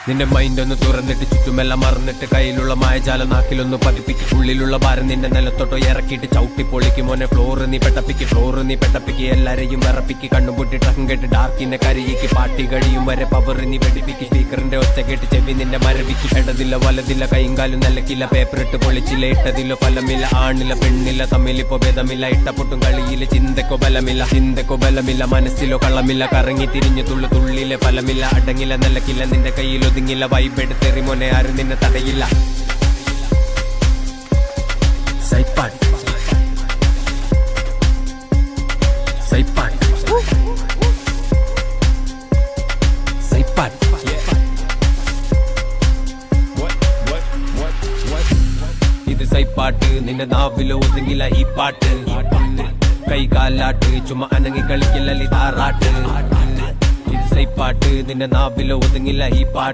നിന്റെ മൈൻഡ് ഒന്ന് തുറന്നിട്ട് ചുറ്റുമെല്ലാം മറന്നിട്ട് കയ്യിലുള്ള മായജാല നാക്കിലൊന്ന് പതിപ്പിക്ക് ഉള്ളിലുള്ള ഭാരം നിന്റെ നിലത്തോട്ടോ ഇറക്കിയിട്ട് ചവിട്ടി പൊളിക്ക് മോനെ ഫ്ലോറ് നീ പെട്ടപ്പിക്ക് എല്ലാരെയും വിറപ്പിക്ക് കണ്ണുപൊട്ടി ട്രക്കും കേട്ട് ഡാർക്കിനെ കരയിക്ക് പാട്ടി കഴിയും വരെ പവർ നീ വെടിപ്പിക്ക് സ്പീക്കറിന്റെ ഒച്ച കേട്ട് ചെവി നിന്റെ മരവിക്ക് ഇടതില്ല വലതില്ല കൈയും കാലും നിലക്കില്ല പേപ്പർ ഇട്ട് പൊളിച്ചില്ല ഇട്ടതില്ല ഫലമില്ല ആണില്ല പെണ്ണില്ല തമ്മിലിപ്പോ ഭേദമില്ല ഇട്ടപ്പൊട്ടും കളിയില് ചിന്തക്കോ ബലമില്ല മനസ്സിലോ കള്ളമില്ല കറങ്ങി തിരിഞ്ഞു തുള്ളിലെ ഫലമില്ല അടങ്ങില്ല നിലക്കില്ല നിന്റെ കയ്യിൽ ഒതുങ്ങില്ല വൈബെടുത്തെറി മോനെ ആരും നിന്നെ തടയില്ല സൈപ്പാടി ഇത് സൈപ്പാട്ട് നിന്റെ നാവിലോ ഒതുങ്ങില്ല ഈ പാട്ട് കൈ കാലാട്ട് ചുമ്മാ അനങ്ങി കളിക്കില്ല താറാട്ട് ഇത് സൈപ്പാട്ട് നിന്റെ നാവിലോ ഒതുങ്ങില്ല ഈ പാട്ട്